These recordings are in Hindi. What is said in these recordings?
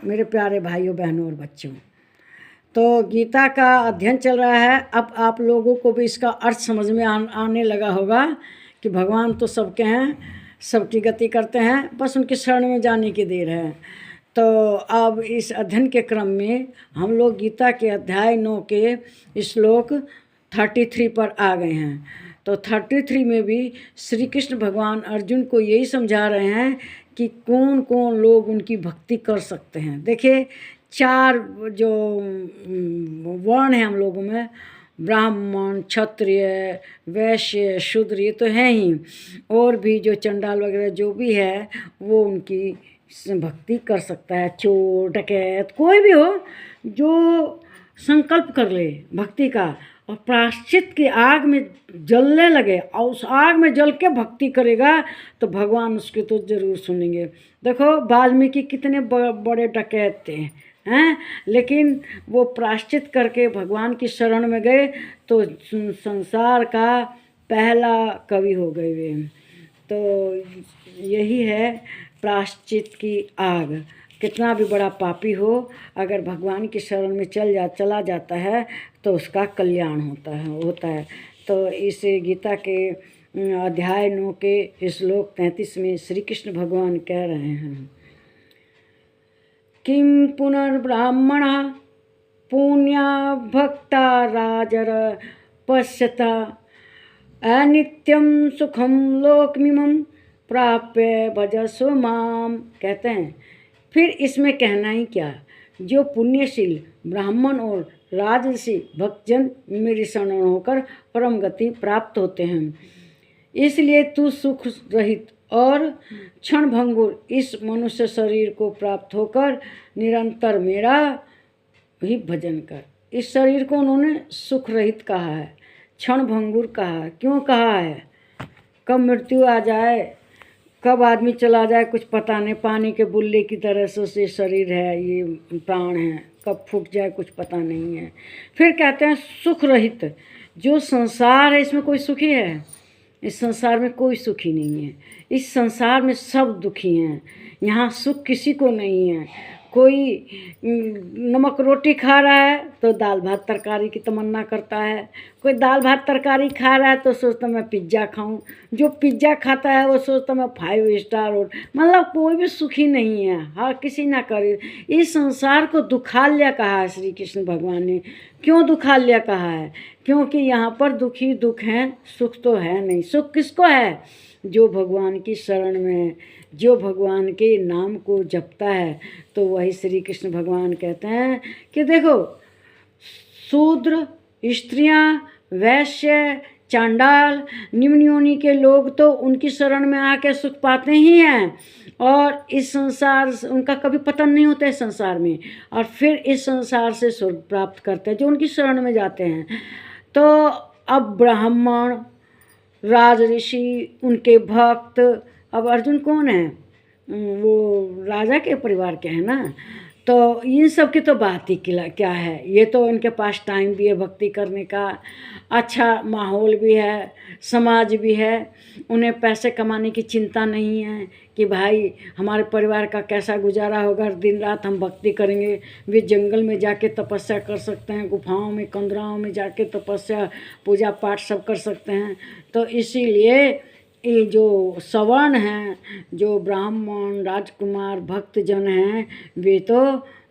मेरे प्यारे भाइयों बहनों और बच्चों। तो गीता का अध्ययन चल रहा है। अब आप लोगों को भी इसका अर्थ समझ में आने लगा होगा कि भगवान तो सबके हैं, सबकी गति करते हैं, बस उनकी शरण में जाने की देर है। तो अब इस अध्ययन के क्रम में हम लोग गीता के अध्याय 9 के श्लोक 33 पर आ गए हैं। तो 33 में भी श्री कृष्ण भगवान अर्जुन को यही समझा रहे हैं कि कौन कौन लोग उनकी भक्ति कर सकते हैं। देखिए, 4 जो वर्ण हैं हम लोगों में, ब्राह्मण, क्षत्रिय, वैश्य, शूद्र, ये तो हैं ही, और भी जो चंडाल वगैरह जो भी है वो उनकी भक्ति कर सकता है। चोर, डकैत, कोई भी हो जो संकल्प कर ले भक्ति का और प्रायश्चित की आग में जलने लगे और उस आग में जल के भक्ति करेगा तो भगवान उसके तो ज़रूर सुनेंगे। देखो, वाल्मीकि कितने बड़े डकैत थे हैं, लेकिन वो प्रायश्चित करके भगवान की शरण में गए तो संसार का पहला कवि हो गए वे। तो यही है प्रायश्चित की आग। कितना भी बड़ा पापी हो, अगर भगवान की शरण में चला जाता है तो उसका कल्याण होता है। तो इस गीता के अध्याय 9 के श्लोक 33 में श्री कृष्ण भगवान कह रहे हैं, किं पुनर्ब्राह्मणः पुण्या भक्ता राजर पश्यता अनित्यं सुखम लोकमिमं प्राप्य भजस्व माम। कहते हैं, फिर इसमें कहना ही क्या, जो पुण्यशील ब्राह्मण और राजसी भक्तजन मेरी शरण होकर परम गति प्राप्त होते हैं। इसलिए तू सुख रहित और क्षणभंगुर इस मनुष्य शरीर को प्राप्त होकर निरंतर मेरा ही भजन कर। इस शरीर को उन्होंने सुख रहित कहा है, क्षणभंगुर कहा है। क्यों कहा है? कब मृत्यु आ जाए, कब आदमी चला जाए कुछ पता नहीं। पानी के बुल्ले की तरह से शरीर है, ये प्राण है, कब फूट जाए कुछ पता नहीं है। फिर कहते हैं सुख रहित। जो संसार है इसमें कोई सुखी है? इस संसार में कोई सुखी नहीं है। इस संसार में सब दुखी हैं। यहाँ सुख किसी को नहीं है। कोई नमक रोटी खा रहा है तो दाल भात तरकारी की तमन्ना करता है। कोई दाल भात तरकारी खा रहा है तो सोचता मैं पिज्ज़ा खाऊं। जो पिज्ज़ा खाता है वो सोचता मैं 5 स्टार हो। मतलब कोई भी सुखी नहीं है, हर किसी ना करे। इस संसार को दुखालय कहा है श्री कृष्ण भगवान ने। क्यों दुखालय कहा है? क्योंकि यहाँ पर दुखी दुख हैं, सुख तो है नहीं। सुख किसको है? जो भगवान की शरण में है, जो भगवान के नाम को जपता है। तो वही श्री कृष्ण भगवान कहते हैं कि देखो, शूद्र, स्त्रियां, वैश्य, चांडाल, निम्न योनि के लोग तो उनकी शरण में आके सुख पाते ही हैं और इस संसार उनका कभी पतन नहीं होता है संसार में, और फिर इस संसार से स्वर्ग प्राप्त करते हैं जो उनकी शरण में जाते हैं। तो अब ब्राह्मण, राज ऋषि, उनके भक्त, अब अर्जुन कौन है? वो राजा के परिवार के हैं ना। तो इन सब की तो बात ही क्या है। ये तो इनके पास टाइम भी है भक्ति करने का, अच्छा माहौल भी है, समाज भी है। उन्हें पैसे कमाने की चिंता नहीं है कि भाई हमारे परिवार का कैसा गुजारा होगा, दिन रात हम भक्ति करेंगे। वे जंगल में जाके तपस्या कर सकते हैं, गुफाओं में, कंदराओं में जाके तपस्या पूजा पाठ सब कर सकते हैं। तो इसीलिए ये जो सवर्ण हैं, जो ब्राह्मण, राजकुमार, भक्तजन हैं, वे तो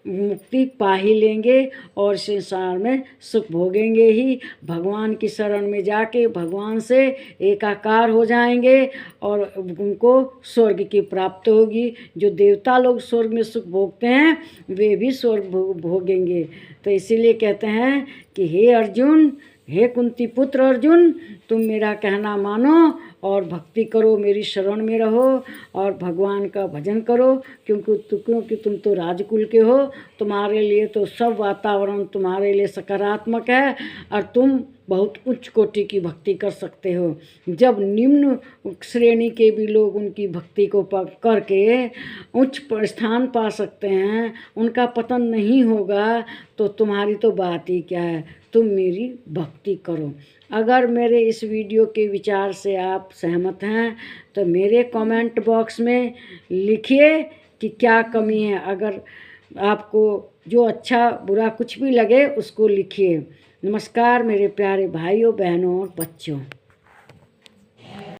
मुक्ति पा ही लेंगे और संसार में सुख भोगेंगे ही। भगवान की शरण में जाके भगवान से एकाकार हो जाएंगे और उनको स्वर्ग की प्राप्ति होगी। जो देवता लोग स्वर्ग में सुख भोगते हैं वे भी स्वर्ग भोगेंगे। तो इसीलिए कहते हैं कि हे अर्जुन, हे कुंती पुत्र अर्जुन, तुम मेरा कहना मानो और भक्ति करो, मेरी शरण में रहो और भगवान का भजन करो। क्योंकि तुम तो राजकुल के हो, तुम्हारे लिए तो सब वातावरण तुम्हारे लिए सकारात्मक है और तुम बहुत उच्च कोटि की भक्ति कर सकते हो। जब निम्न श्रेणी के भी लोग उनकी भक्ति को करके उच्च स्थान पा सकते हैं, उनका पतन नहीं होगा, तो तुम्हारी तो बात ही क्या है। तुम मेरी भक्ति करो। अगर मेरे इस वीडियो के विचार से आप सहमत हैं तो मेरे कमेंट बॉक्स में लिखिए कि क्या कमी है। अगर आपको जो अच्छा बुरा कुछ भी लगे उसको लिखिए। नमस्कार मेरे प्यारे भाइयों बहनों और बच्चों।